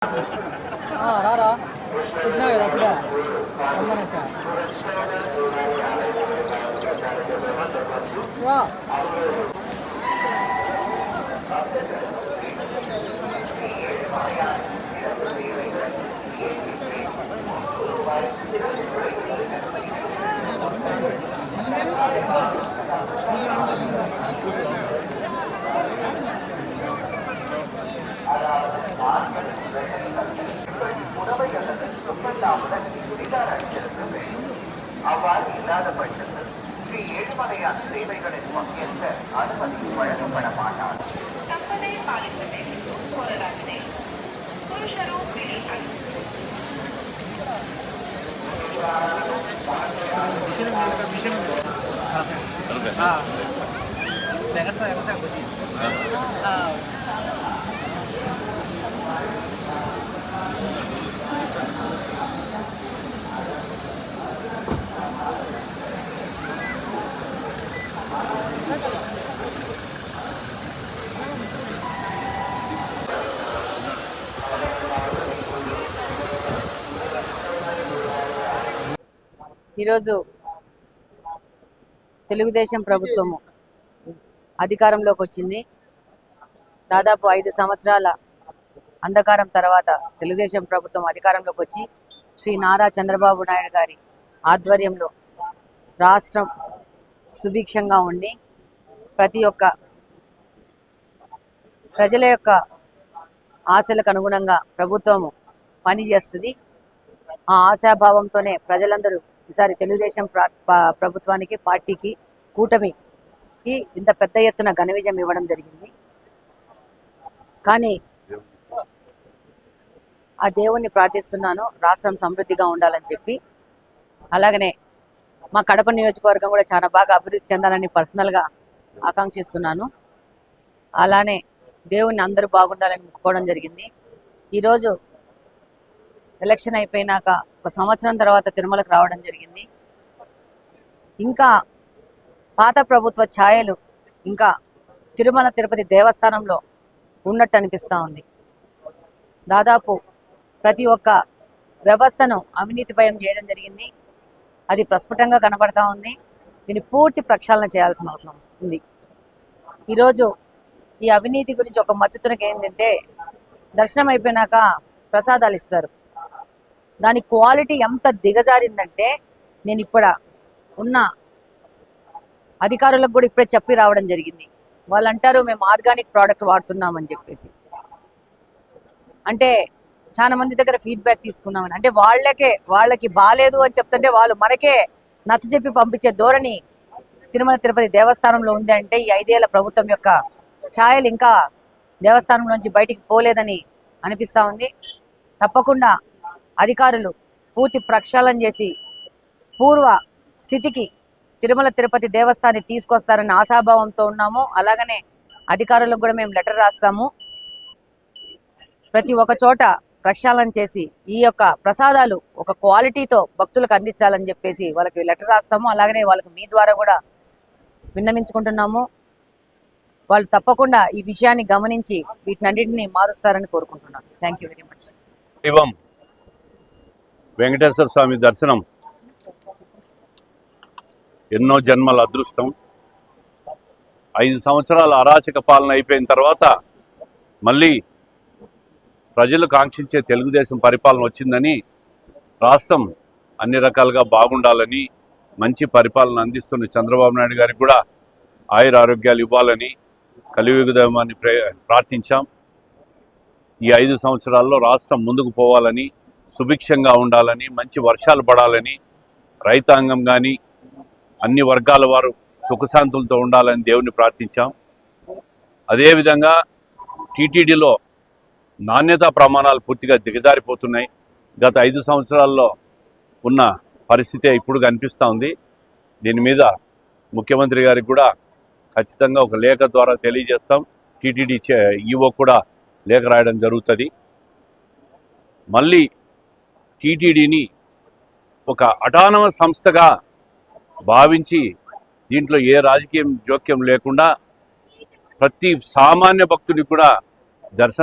రారా పుట్టినా కదా అప్పుడే రమ్మనేసా రా அவ்வாறு இல்லாத பட்சத்தில் ஸ்ரீ ஏழுமலையான் சேவைகளின் பங்கேற்க அனுமதி வழங்கப்பட மாட்டார். தப்பதை பாலிப்பதை போராட்டத்தை புருஷரோ ఈరోజు తెలుగుదేశం ప్రభుత్వము అధికారంలోకి వచ్చింది. దాదాపు 5 సంవత్సరాల అంధకారం తర్వాత తెలుగుదేశం ప్రభుత్వం అధికారంలోకి వచ్చి శ్రీ నారా చంద్రబాబు నాయుడు గారి ఆధ్వర్యంలో రాష్ట్రం సుభిక్షంగా ఉండి ప్రతి ఒక్క ప్రజల యొక్క ఆశలకు అనుగుణంగా ప్రభుత్వము పనిచేస్తుంది. ఆ ఆశాభావంతోనే ప్రజలందరూ ఈసారి తెలుగుదేశం ప్రభుత్వానికి, పార్టీకి, కూటమికి ఇంత పెద్ద ఎత్తున ఘన విజయం ఇవ్వడం జరిగింది. కానీ ఆ దేవుణ్ణి ప్రార్థిస్తున్నాను, రాష్ట్రం సమృద్ధిగా ఉండాలని చెప్పి. అలాగనే మా కడప నియోజకవర్గం కూడా చాలా బాగా అభివృద్ధి చెందాలని పర్సనల్గా ఆకాంక్షిస్తున్నాను. అలానే దేవుణ్ణి అందరూ బాగుండాలని మొక్కుకోవడం జరిగింది. ఈరోజు ఎలక్షన్ అయిపోయినాక 1 సంవత్సరం తర్వాత తిరుమలకు రావడం జరిగింది. ఇంకా పాత ప్రభుత్వ ఛాయలు ఇంకా తిరుమల తిరుపతి దేవస్థానంలో ఉన్నట్టు అనిపిస్తూ ఉంది. దాదాపు ప్రతి ఒక్క వ్యవస్థను అవినీతిపయం చేయడం జరిగింది. అది ప్రస్ఫుటంగా కనబడతా ఉంది. దీన్ని పూర్తి ప్రక్షాళన చేయాల్సిన అవసరం ఉంది. ఈరోజు ఈ అవినీతి గురించి ఒక మచ్చుతునకి ఏంటంటే, దర్శనం అయిపోయినాక ప్రసాదాలు ఇస్తారు. దాని క్వాలిటీ ఎంత దిగజారిందంటే, నేను ఇప్పుడు ఉన్న అధికారులకు కూడా ఇప్పుడే చెప్పి రావడం జరిగింది. వాళ్ళు అంటారు మేము ఆర్గానిక్ ప్రోడక్ట్ వాడుతున్నామని చెప్పేసి. అంటే చాలా మంది దగ్గర ఫీడ్బ్యాక్ తీసుకున్నామని, అంటే వాళ్ళకి బాలేదు అని చెప్తుంటే వాళ్ళు మనకే నచ్చజెప్పి పంపించే ధోరణి తిరుమల తిరుపతి దేవస్థానంలో ఉంది. అంటే ఈ 5 ఏళ్ల ప్రభుత్వం యొక్క ఛాయలు ఇంకా దేవస్థానంలోంచి బయటికి పోలేదని అనిపిస్తూ ఉంది. తప్పకుండా అధికారులు పూర్తి ప్రక్షాళన చేసి పూర్వ స్థితికి తిరుమల తిరుపతి దేవస్థానాన్ని తీసుకొస్తారని ఆశాభావంతో ఉన్నాము. అలాగనే అధికారులకు కూడా మేము లెటర్ రాస్తాము. ప్రతి ఒక్క చోట ప్రక్షాళన చేసి ఈ యొక్క ప్రసాదాలు ఒక క్వాలిటీతో భక్తులకు అందించాలని చెప్పేసి వాళ్ళకి లెటర్ రాస్తాము. అలాగనే వాళ్ళకి మీ ద్వారా కూడా విన్నవించుకుంటున్నాము. వాళ్ళు తప్పకుండా ఈ విషయాన్ని గమనించి వీటినన్నింటినీ మారుస్తారని కోరుకుంటున్నాను. Thank you very much. Venkateswara Swamy దర్శనం ఎన్నో జన్మల అదృష్టం. 5 సంవత్సరాల అరాచక పాలన అయిపోయిన తర్వాత మళ్ళీ ప్రజలు కాంక్షించే తెలుగుదేశం పరిపాలన వచ్చిందని, రాష్ట్రం అన్ని రకాలుగా బాగుండాలని, మంచి పరిపాలన అందిస్తున్న చంద్రబాబు నాయుడు గారికి కూడా ఆయుర ఆరోగ్యాలు ఇవ్వాలని కలియుగ దైవాన్ని ప్రార్థించాం. ఈ 5 సంవత్సరాల్లో రాష్ట్రం ముందుకు పోవాలని, సుభిక్షంగా ఉండాలని, మంచి వర్షాలు పడాలని, రైతాంగం కానీ అన్ని వర్గాల వారు సుఖశాంతులతో ఉండాలని దేవుని ప్రార్థించాం. అదేవిధంగా టీటీడీలో నాణ్యతా ప్రమాణాలు పూర్తిగా దిగజారిపోతున్నాయి. గత 5 సంవత్సరాల్లో ఉన్న పరిస్థితి ఇప్పుడు కనిపిస్తూ ఉంది. దీని మీద ముఖ్యమంత్రి గారికి కూడా ఖచ్చితంగా ఒక లేఖ ద్వారా తెలియజేస్తాం. టీటీడీ ఈవో కూడా లేఖ రాయడం జరుగుతుంది. మళ్ళీ టీటీడీని ఒక అటానమస్ సంస్థగా భావించి దీంట్లో ఏ రాజకీయం జోక్యం లేకుండా ప్రతి సామాన్య భక్తుడికి కూడా దర్శనం